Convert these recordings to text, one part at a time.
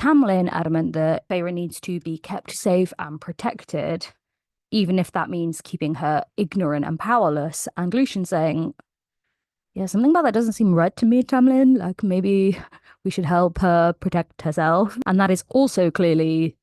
Tamlin adamant that Feyre needs to be kept safe and protected, even if that means keeping her ignorant and powerless. And Lucian saying, yeah, something about that doesn't seem right to me, Tamlin. Like, maybe we should help her protect herself. And that is also clearly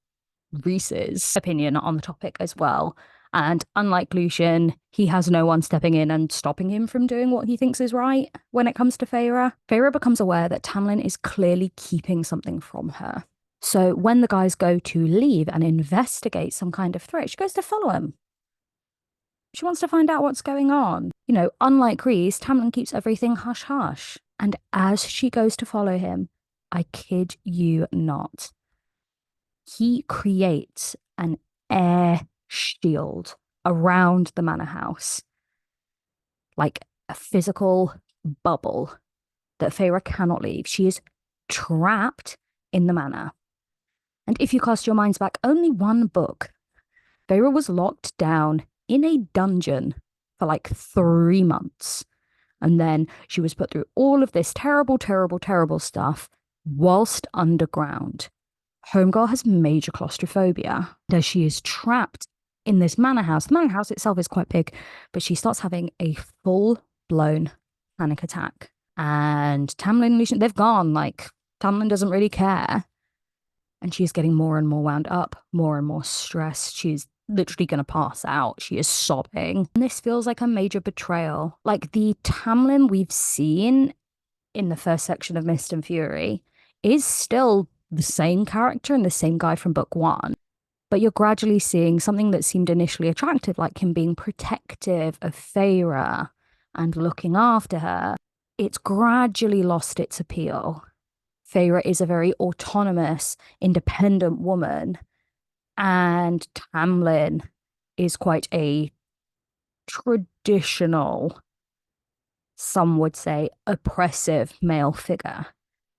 Rhys's opinion on the topic as well. And unlike Lucian, he has no one stepping in and stopping him from doing what he thinks is right when it comes to Feyre. Feyre becomes aware that Tamlin is clearly keeping something from her. So when the guys go to leave and investigate some kind of threat, she goes to follow him. She wants to find out what's going on. You know, unlike Rhys, Tamlin keeps everything hush-hush. And as she goes to follow him, I kid you not, he creates an air shield around the manor house, like a physical bubble that Feyre cannot leave. She is trapped in the manor. And if you cast your minds back only one book, Feyre was locked down in a dungeon for like 3 months. And then she was put through all of this terrible, terrible, terrible stuff whilst underground. Homegirl has major claustrophobia as she is trapped in this manor house. The manor house itself is quite big, but she starts having a full-blown panic attack. And Tamlin and Lucian, they've gone. Like, Tamlin doesn't really care. And she's getting more and more wound up, more and more stressed. She's literally going to pass out. She is sobbing. And this feels like a major betrayal. Like, the Tamlin we've seen in the first section of Mist and Fury is still the same character and the same guy from book 1. But you're gradually seeing something that seemed initially attractive, like him being protective of Feyre and looking after her. It's gradually lost its appeal. Feyre is a very autonomous, independent woman, and Tamlin is quite a traditional, some would say, oppressive male figure.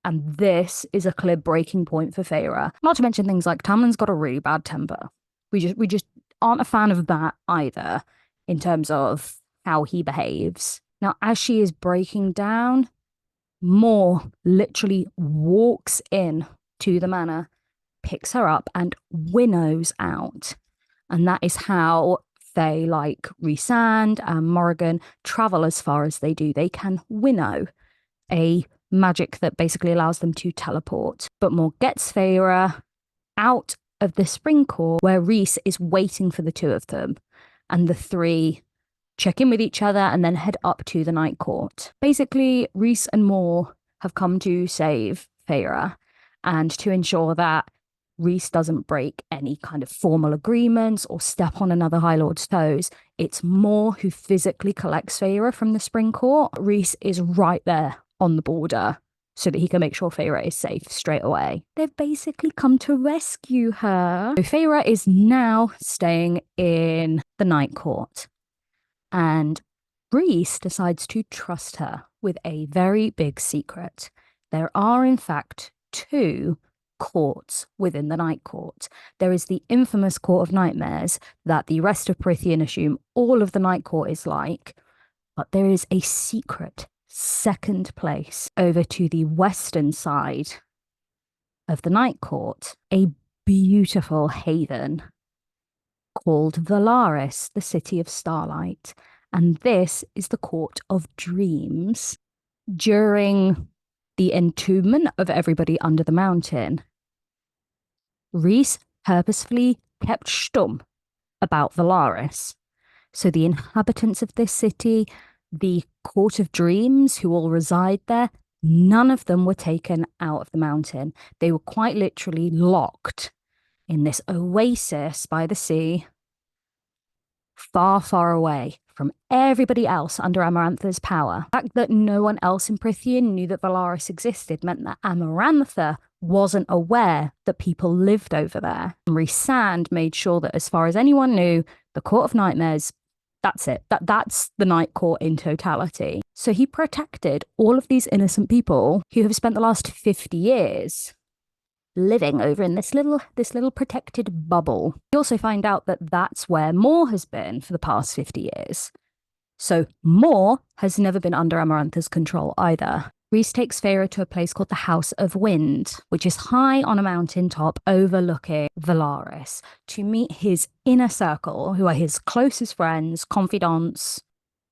And this is a clear breaking point for Feyre. Not to mention things like Tamlin's got a really bad temper. We just aren't a fan of that either in terms of how he behaves. Now, as she is breaking down, Mor literally walks in to the manor, picks her up and winnows out. And that is how Fae like Rhysand and Morrigan travel as far as they do. They can winnow, a magic that basically allows them to teleport. But Mor gets Feyre out of the spring court where Rhys is waiting for the two of them. And the three check in with each other and then head up to the night court. Basically, Rhys and Mor have come to save Feyre and to ensure that Rhys doesn't break any kind of formal agreements or step on another High Lord's toes. It's Mor who physically collects Feyre from the spring court. Rhys is right there on the border so that he can make sure Feyre is safe straight away. They've basically come to rescue her. So Feyre is now staying in the night court. And Rhys decides to trust her with a very big secret. There are, in fact, 2 courts within the night court. There is the infamous Court of Nightmares that the rest of Prythian assume all of the night court is like, but there is a secret second place over to the western side of the night court, a beautiful haven called Valaris, the City of Starlight. And this is the Court of Dreams. During the entombment of everybody under the mountain, Rhys purposefully kept stum about Valaris. So the inhabitants of this city, the Court of Dreams, who all reside there, none of them were taken out of the mountain. They were quite literally locked in this oasis by the sea, far, far away from everybody else under Amarantha's power. The fact that no one else in Prythian knew that Valaris existed meant that Amarantha wasn't aware that people lived over there. And Rhysand made sure that as far as anyone knew, the Court of Nightmares, that's it. That's the Night Court in totality. So he protected all of these innocent people who have spent the last 50 years living over in this little protected bubble. You also find out that that's where Mor has been for the past 50 years. So Mor has never been under Amarantha's control either. Rhys takes Feyre to a place called the House of Wind, which is high on a mountaintop overlooking Valaris, to meet his inner circle, who are his closest friends, confidants,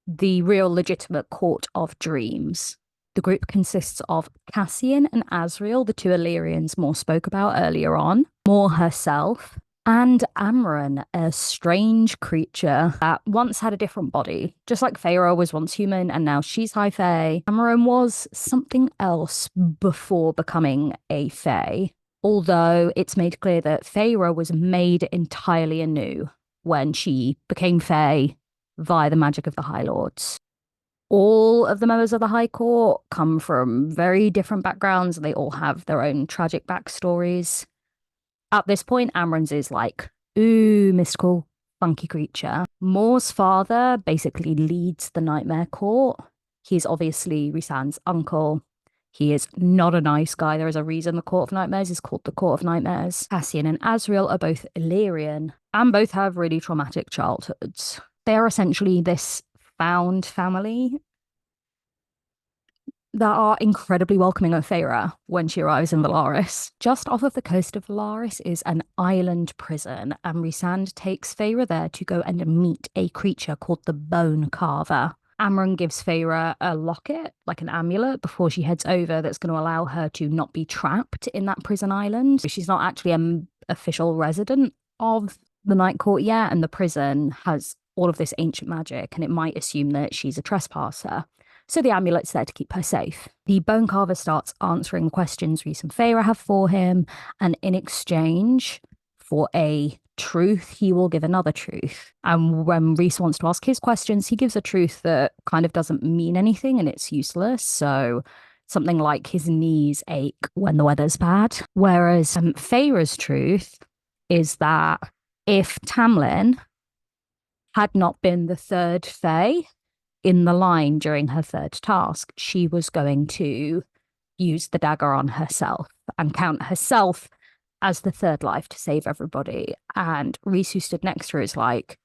the real legitimate court of dreams. The group consists of Cassian and Asriel, the two Illyrians Mor spoke about earlier on, Mor herself, and Amren, a strange creature that once had a different body. Just like Feyre was once human and now she's High Fae, Amren was something else before becoming a Fae. Although it's made clear that Feyre was made entirely anew when she became Fae via the magic of the High Lords. All of the members of the High Court come from very different backgrounds. They all have their own tragic backstories. At this point, Amren's is like, ooh, mystical, funky creature. Mor's father basically leads the Nightmare Court. He's obviously Rhysand's uncle. He is not a nice guy. There is a reason the Court of Nightmares is called the Court of Nightmares. Cassian and Asriel are both Illyrian and both have really traumatic childhoods. They are essentially this found family that are incredibly welcoming of Feyre when she arrives in Valaris. Just off of the coast of Valaris is an island prison, and Rhysand takes Feyre there to go and meet a creature called the Bone Carver. Amren gives Feyre a locket, like an amulet, before she heads over that's going to allow her to not be trapped in that prison island. She's not actually an official resident of the Night Court yet, and the prison has all of this ancient magic, and it might assume that she's a trespasser. So the amulet's there to keep her safe. The Bone Carver starts answering questions Rhys and Feyre have for him, and in exchange for a truth, he will give another truth. And when Rhys wants to ask his questions, he gives a truth that kind of doesn't mean anything and it's useless. So something like his knees ache when the weather's bad. Whereas Feyre's truth is that if Tamlin had not been the third Fae in the line during her third task, she was going to use the dagger on herself and count herself as the third life to save everybody. And Rhys, who stood next to her, is like,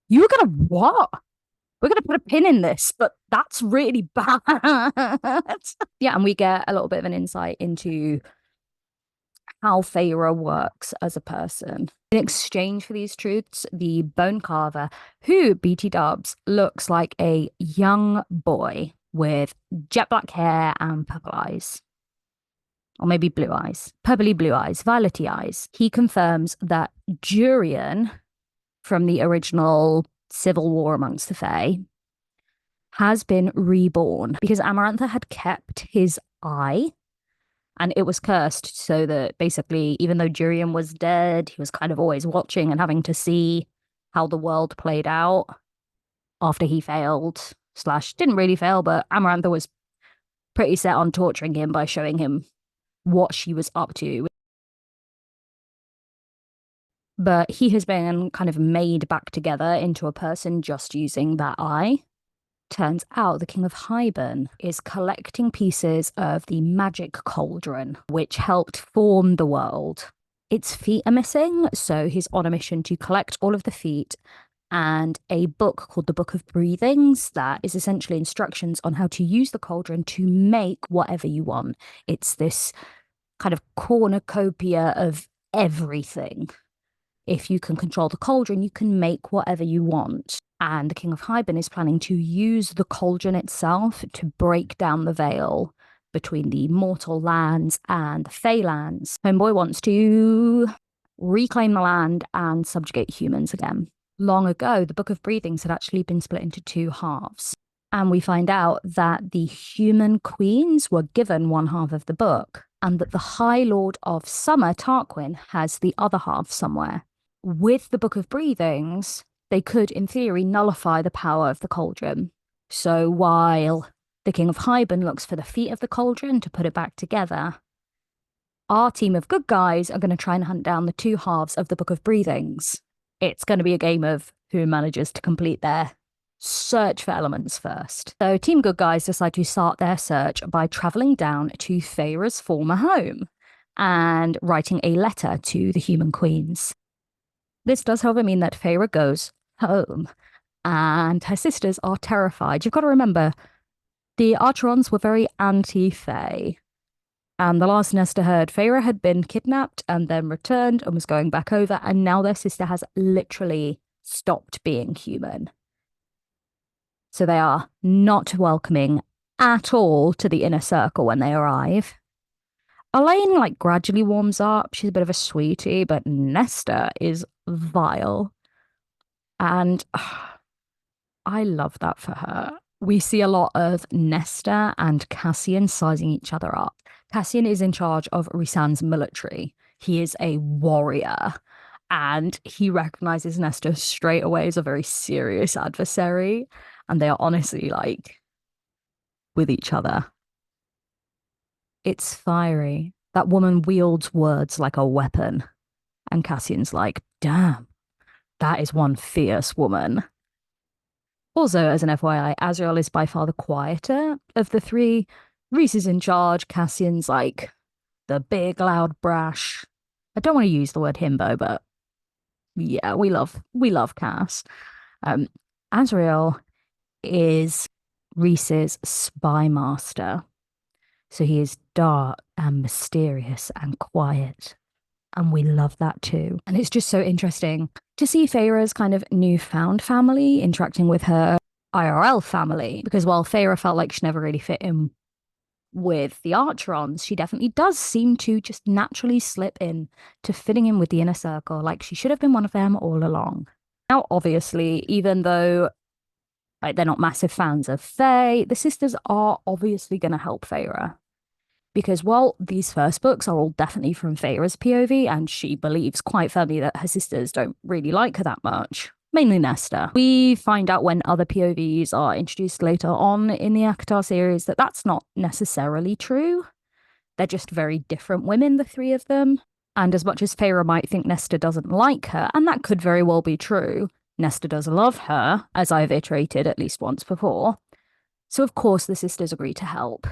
you were gonna what? We're gonna put a pin in this, but that's really bad. Yeah, and we get a little bit of an insight into how Feyre works as a person. In exchange for these truths, the Bone Carver, who BT dubs looks like a young boy with jet black hair and purple eyes. Or maybe blue eyes, purpley blue eyes, violety eyes. He confirms that Durian from the original civil war amongst the Fae has been reborn because Amarantha had kept his eye and it was cursed, so that basically, even though Durian was dead, he was kind of always watching and having to see how the world played out after he failed, / didn't really fail, but Amarantha was pretty set on torturing him by showing him what she was up to. But he has been kind of made back together into a person just using that eye. Turns out the King of Hybern is collecting pieces of the magic cauldron, which helped form the world. Its feet are missing, so he's on a mission to collect all of the feet and a book called the Book of Breathings that is essentially instructions on how to use the cauldron to make whatever you want. It's this kind of cornucopia of everything. If you can control the cauldron, you can make whatever you want. And the King of Hybern is planning to use the cauldron itself to break down the veil between the mortal lands and the Fey lands. Homeboy wants to reclaim the land and subjugate humans again. Long ago, the Book of Breathings had actually been split into two halves. And we find out that the human queens were given one half of the book, and that the High Lord of Summer, Tarquin, has the other half somewhere. With the Book of Breathings, they could, in theory, nullify the power of the cauldron. So while the King of Hybern looks for the feet of the cauldron to put it back together, our team of good guys are going to try and hunt down the two halves of the Book of Breathings. It's going to be a game of who manages to complete their search for elements first. So Team Good Guys decide to start their search by travelling down to Feyre's former home and writing a letter to the human queens. This does, however, mean that Feyre goes home and her sisters are terrified. You've got to remember, The Archerons were very anti-Fae. And the last Nesta heard, Feyre had been kidnapped and then returned and was going back over, and now their sister has literally stopped being human. So they are not welcoming at all to the inner circle when they arrive. Elaine like gradually warms up. She's a bit of a sweetie, but Nesta is vile. And I love that for her. We see a lot of Nesta and Cassian sizing each other up. Cassian is in charge of Rhysand's military. He is a warrior, and he recognizes Nesta straight away as a very serious adversary. And they are honestly like with each other. It's fiery. That woman wields words like a weapon. And Cassian's like, damn, that is one fierce woman. Also, as an FYI, Azriel is by far the quieter of the three. Rhys is in charge. Cassian's like the big, loud, brash. I don't want to use the word himbo, but yeah, we love Cass. Azriel is Rhys's spy master. So he is dark and mysterious and quiet. And we love that too. And it's just so interesting to see Feyre's kind of newfound family interacting with her IRL family. Because while Feyre felt like she never really fit in with the Archerons, she definitely does seem to just naturally slip in to fitting in with the inner circle. Like she should have been one of them all along. Now, obviously, even though they're not massive fans of Fae, the sisters are obviously going to help Feyre. Because while these first books are all definitely from Feyre's POV, and she believes quite firmly that her sisters don't really like her that much, mainly Nesta, we find out when other POVs are introduced later on in the ACOTAR series that that's not necessarily true. They're just very different women, the three of them. And as much as Feyre might think Nesta doesn't like her, and that could very well be true, Nesta does love her, as I've iterated at least once before. So of course the sisters agree to help.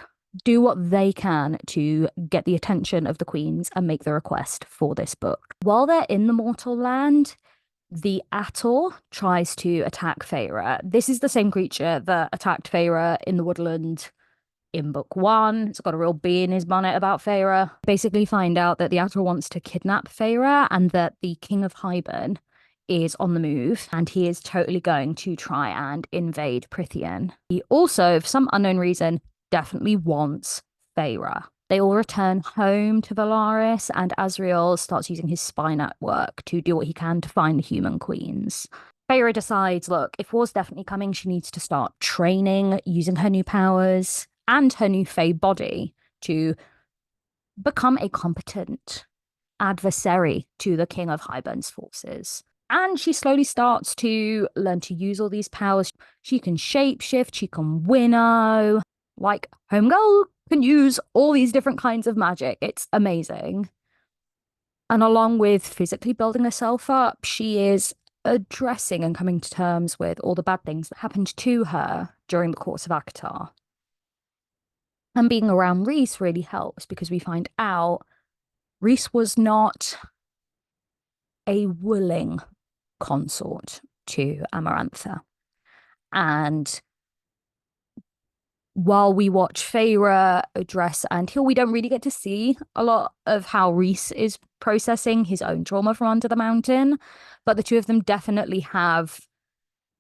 Do what they can to get the attention of the queens and make the request for this book. While they're in the mortal land, the Ator tries to attack Feyre. This is the same creature that attacked Feyre in the woodland in book 1. It's got a real bee in his bonnet about Feyre. Basically find out that the Ator wants to kidnap Feyre and that the King of Hybern is on the move and he is totally going to try and invade Prythian. He also, for some unknown reason, definitely wants Feyre. They all return home to Valaris, and Azriel starts using his spy network to do what he can to find the human queens. Feyre decides, look, if war's definitely coming, she needs to start training, using her new powers and her new Fae body to become a competent adversary to the King of Hybern's forces. And she slowly starts to learn to use all these powers. She can shapeshift, she can winnow. Like, Homegirl can use all these different kinds of magic. It's amazing. And along with physically building herself up, she is addressing and coming to terms with all the bad things that happened to her during the course of ACOTAR. And being around Rhys really helps because we find out Rhys was not a willing consort to Amarantha. And while we watch Feyre address and heal, we don't really get to see a lot of how Rhys is processing his own trauma from under the mountain. But the two of them definitely have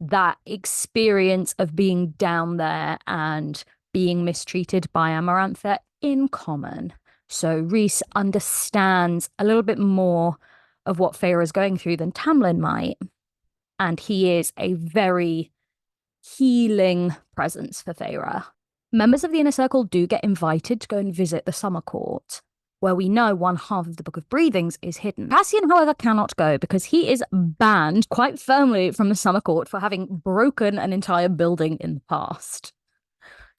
that experience of being down there and being mistreated by Amarantha in common. So Rhys understands a little bit more of what Feyre is going through than Tamlin might. And he is a very healing presence for Feyre. Members of the Inner Circle do get invited to go and visit the Summer Court, where we know one half of the Book of Breathings is hidden. Cassian, however, cannot go because he is banned quite firmly from the Summer Court for having broken an entire building in the past.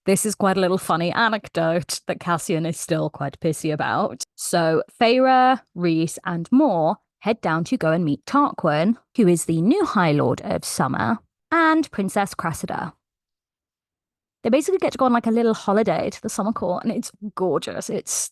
This is quite a little funny anecdote that Cassian is still quite pissy about. So Feyre, Rhys, and more head down to go and meet Tarquin, who is the new High Lord of Summer, and Princess Cressida. They basically get to go on like a little holiday to the Summer Court, and it's gorgeous. It's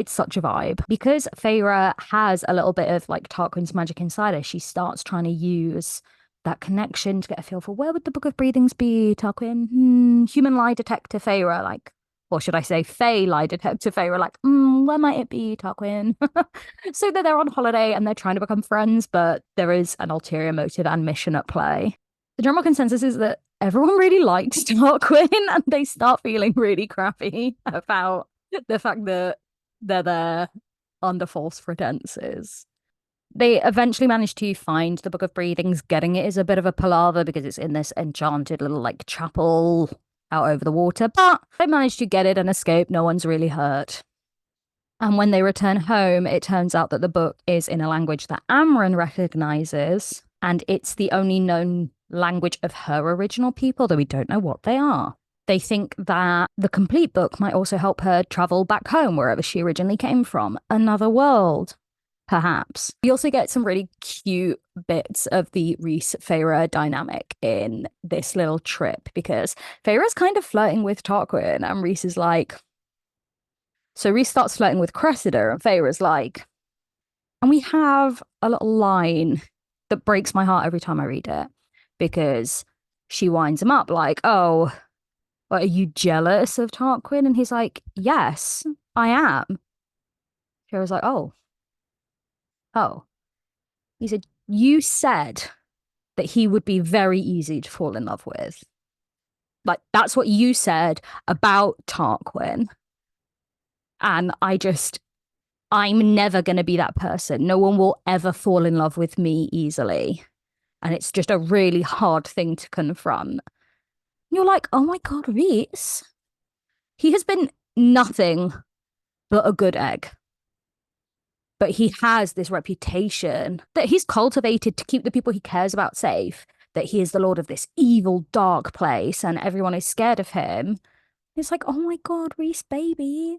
such a vibe. Because Feyre has a little bit of like Tarquin's magic inside her, she starts trying to use that connection to get a feel for where would the Book of Breathings be, Tarquin? Human lie detector Feyre, like, or should I say Fey lie detector Feyre, like, where might it be, Tarquin? So that they're on holiday and they're trying to become friends, but there is an ulterior motive and mission at play. The general consensus is that everyone really likes Tarquin and they start feeling really crappy about the fact that they're there under false pretenses. They eventually manage to find the Book of Breathings. Getting it is a bit of a palaver because it's in this enchanted little like chapel out over the water, but they manage to get it and escape. No one's really hurt. And when they return home, it turns out that the book is in a language that Amren recognizes, and it's the only known language of her original people, though we don't know what they are. They think that the complete book might also help her travel back home, wherever she originally came from, another world, perhaps. We also get some really cute bits of the Rhys-Feyre dynamic in this little trip, because Feyre's kind of flirting with Tarquin, and Rhys is like... So Rhys starts flirting with Cressida, and Feyre's like... And we have a little line that breaks my heart every time I read it, because she winds him up like, oh... Are you jealous of Tarquin? And he's like, yes, I am. Feyre's like, oh. He said, you said that he would be very easy to fall in love with. Like, that's what you said about Tarquin. And I'm never going to be that person. No one will ever fall in love with me easily. And it's just a really hard thing to confront. You're like, oh my God, Rhys. He has been nothing but a good egg. But he has this reputation that he's cultivated to keep the people he cares about safe, that he is the lord of this evil, dark place, and everyone is scared of him. It's like, oh my God, Rhys, baby.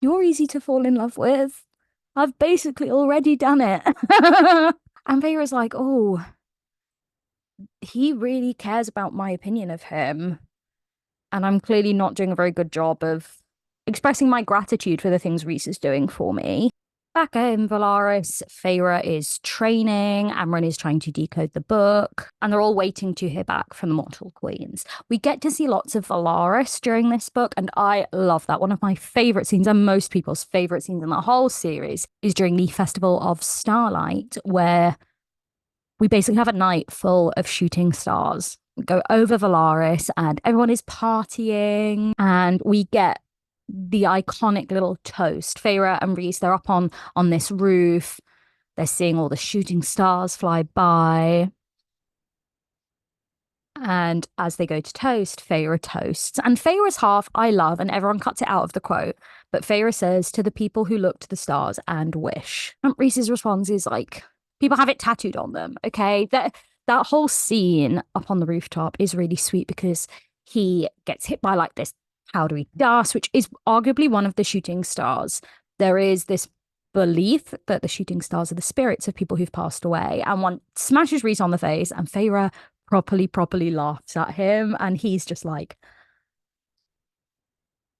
You're easy to fall in love with. I've basically already done it. And Vera's like, oh... he really cares about my opinion of him. And I'm clearly not doing a very good job of expressing my gratitude for the things Rhys is doing for me. Back in Valaris, Feyre is training, Amren is trying to decode the book, and they're all waiting to hear back from the Mortal Queens. We get to see lots of Valaris during this book, and I love that. One of my favourite scenes, and most people's favourite scenes in the whole series, is during the Festival of Starlight, where we basically have a night full of shooting stars. We go over Valaris and everyone is partying, and we get the iconic little toast. Feyre and Rhys, they're up on this roof. They're seeing all the shooting stars fly by. And as they go to toast, Feyre toasts. And Feyre's half I love, and everyone cuts it out of the quote. But Feyre says, to the people who look to the stars and wish. And Rhys's response is like, people have it tattooed on them, okay? That whole scene up on the rooftop is really sweet because he gets hit by like this powdery dust, which is arguably one of the shooting stars. There is this belief that the shooting stars are the spirits of people who've passed away. And one smashes Rhys on the face, and Feyre properly laughs at him. And he's just like,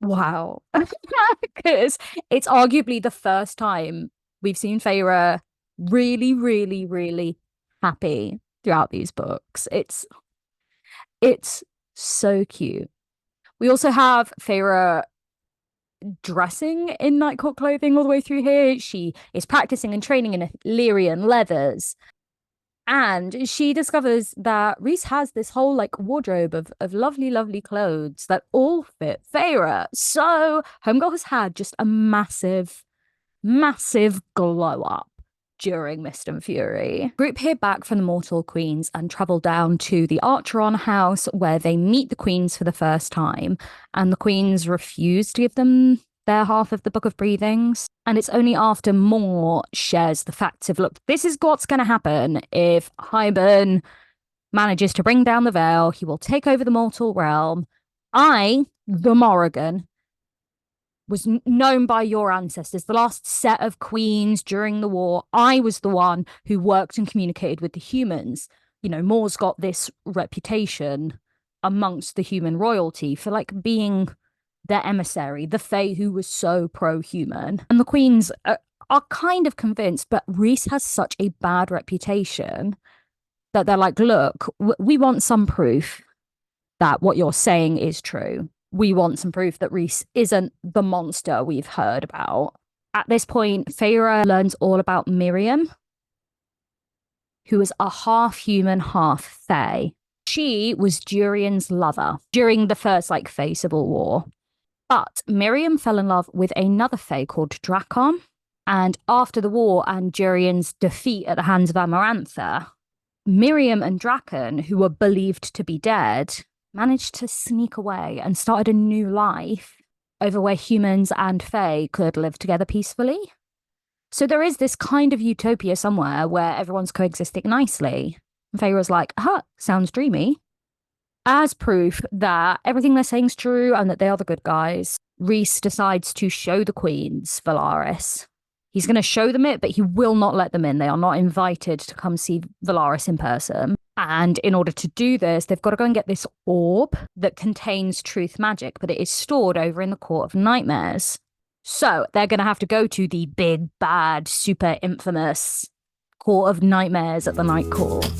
wow. Because it's arguably the first time we've seen Feyre really happy throughout these books. It's so cute. We also have Feyre dressing in night court clothing all the way through here. She is practicing and training in Illyrian leathers. And she discovers that Rhys has this whole like wardrobe of lovely clothes that all fit Feyre. So Homegirl has had just a massive glow up during Mist and Fury. Group hear back from the Mortal Queens and travel down to the Archeron house, where they meet the queens for the first time, and the queens refuse to give them their half of the Book of Breathings. And it's only after Moore shares the facts of, look, this is what's going to happen if Hybern manages to bring down the veil. He will take over the mortal realm. I, the Morrigan, was known by your ancestors, the last set of queens during the war. I was the one who worked and communicated with the humans. You know, Moore's got this reputation amongst the human royalty for like being their emissary, the Fae who was so pro-human. And the queens are kind of convinced, but Rhys has such a bad reputation that they're like, look, we want some proof that what you're saying is true. We want some proof that Rhys isn't the monster we've heard about. At this point, Feyre learns all about Miriam, who is a half human, half fae. She was Durian's lover during the first Fae Civil War. But Miriam fell in love with another fae called Drakon. And after the war and Durian's defeat at the hands of Amarantha, Miriam and Drakon, who were believed to be dead, managed to sneak away and started a new life over where humans and fae could live together peacefully. So there is this kind of utopia somewhere where everyone's coexisting nicely. And Feyre was like, sounds dreamy. As proof that everything they're saying is true and that they are the good guys, Rhys decides to show the queens Valaris. He's going to show them it, but he will not let them in. They are not invited to come see Valaris in person. And in order to do this, they've got to go and get this orb that contains truth magic, but it is stored over in the Court of Nightmares. So they're going to have to go to the big, bad, super infamous Court of Nightmares at the Night Court.